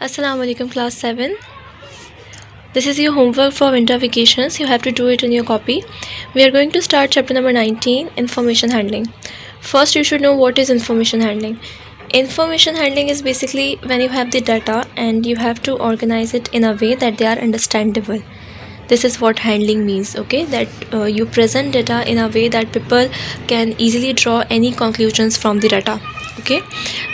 Assalamu alaikum class 7. This is your homework for winter vacations. You have to do it in your copy. We are going to start chapter number 19, information handling. First, you should know what is information handling. Information handling is basically when you have the data and you have to organize it in a way that they are understandable. This is what handling means, okay? That you present data in a way that people can easily draw any conclusions from the data. Okay,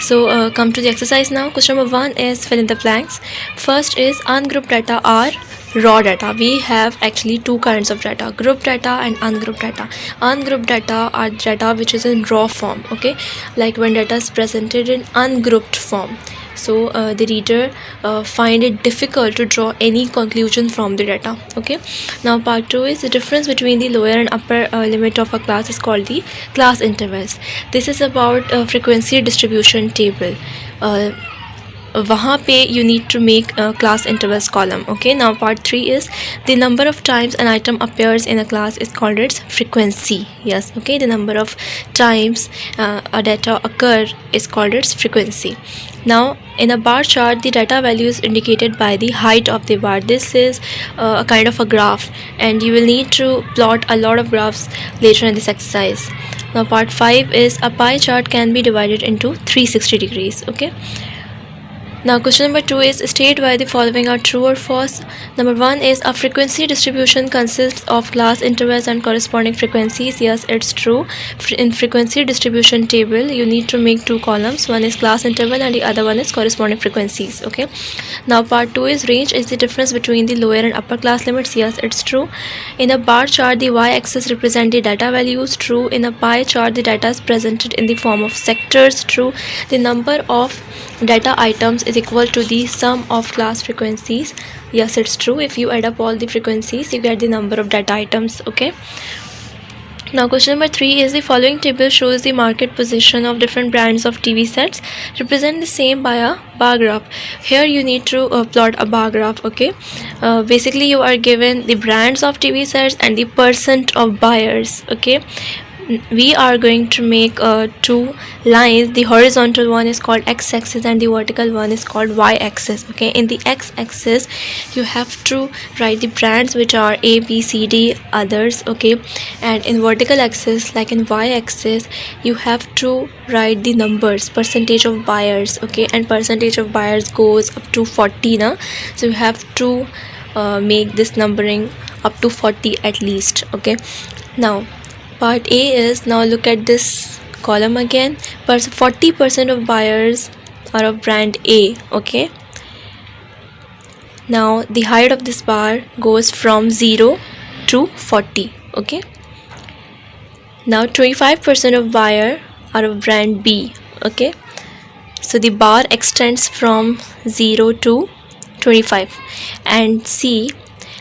so come to the exercise now. Question number 1 is fill in the blanks. First is ungrouped data are raw data. We have actually two kinds of data, group data and ungrouped data. Ungrouped data are data which is in raw form, okay, like when data is presented in ungrouped form. So the reader find it difficult to draw any conclusion from the data. Okay, now part 2 is the difference between the lower and upper limit of a class is called the class intervals. This is about frequency distribution table. वहाँ पे you need to make a class intervals column. Okay, now part 3 is the number of times an item appears in a class is called its frequency. Yes, okay, the number of times a data occur is called its frequency. Now in a bar chart, the data value is indicated by the height of the bar. This is a kind of a graph, and you will need to plot a lot of graphs later in this exercise. Now part 5 is a pie chart can be divided into 360 degrees. Okay, now question number 2 is state why the following are true or false. Number 1 is a frequency distribution consists of class intervals and corresponding frequencies. Yes, it's true. In frequency distribution table you need to make two columns. One is class interval and the other one is corresponding frequencies. Okay, now part 2 is range is the difference between the lower and upper class limits. Yes, it's true. In a bar chart the y-axis represent the data values. True. In a pie chart the data is presented in the form of sectors. True. The number of data items is equal to the sum of class frequencies. Yes, it's true. If you add up all the frequencies you get the number of data items. Okay, now question number 3 is the following table shows the market position of different brands of TV sets represent the same by a bar graph. Here you need to plot a bar graph. Okay, basically you are given the brands of TV sets and the percent of buyers. Okay, we are going to make two lines. The horizontal one is called x-axis and the vertical one is called y-axis. Okay, in the x-axis you have to write the brands which are A, B, C, D, others. Okay, and in vertical axis like in y-axis you have to write the numbers, percentage of buyers. Okay, and percentage of buyers goes up to 40 now, so you have to make this numbering up to 40 at least. Okay, now part A is, now look at this column again. 40% of buyers are of brand A. Okay, now the height of this bar goes from 0 to 40. Okay, now 25% of buyer are of brand B. Okay, so the bar extends from 0 to 25. And C,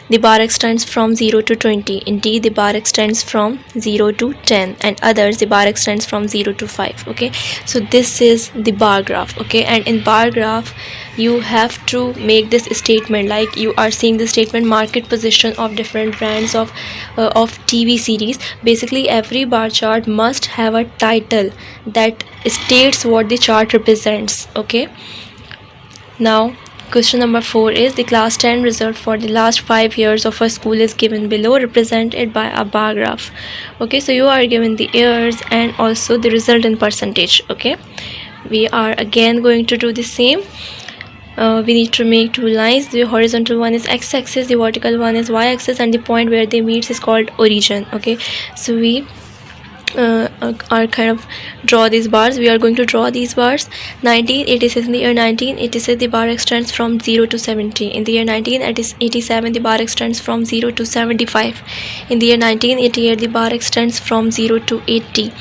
the bar extends from 0 to 20. In D, the bar extends from 0 to 10. And others, the bar extends from 0 to 5. Okay, so this is the bar graph. Okay, and in bar graph you have to make this statement, like you are seeing the statement market position of different brands of TV series. Basically every bar chart must have a title that states what the chart represents. Okay, now question number 4 is the class 10 result for the last 5 years of a school is given below, represented by a bar graph. Okay, so you are given the years and also the result in percentage. Okay, we are again going to do the same. We need to make two lines. The horizontal one is x-axis, the vertical one is y-axis, and the point where they meet is called origin. Okay, so we are kind of draw these bars. We are going to draw these bars. 1986, in the year 1986 the bar extends from 0 to 70. In the year 1987 the bar extends from 0 to 75. In the year 1988 the bar extends from 0 to 80.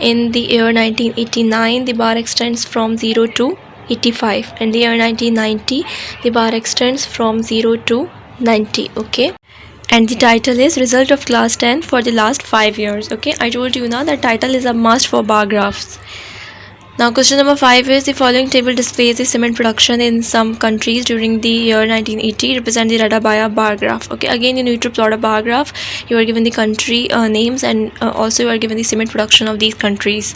In the year 1989 the bar extends from 0 to 85. In the year 1990 the bar extends from 0 to 90. Okay, and the title is result of class 10 for the last 5 years. Okay, I told you now that title is a must for bar graphs. Now question number 5 is the following table displays the cement production in some countries during the year 1980. Represent the data by a bar graph. Okay, again you need to plot a bar graph. You are given the country names and also you are given the cement production of these countries.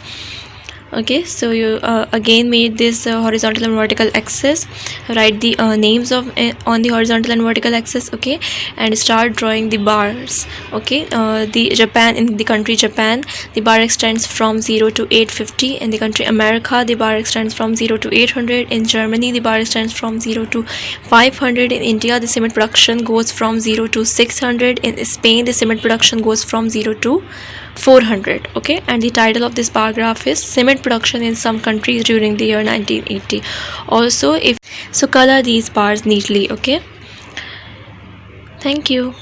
Okay, so you again made this horizontal and vertical axis. Write the names of on the horizontal and vertical axis. Okay, and start drawing the bars. Okay, the Japan, in the country Japan, the bar extends from 0 to 850. In the country America, the bar extends from 0 to 800. In Germany, the bar extends from 0 to 500. In India, the cement production goes from 0 to 600. In Spain, the cement production goes from 0 to 400. Okay, and the title of this bar graph is cement production in some countries during the year 1980. Also, if so, color these bars neatly. Okay, thank you.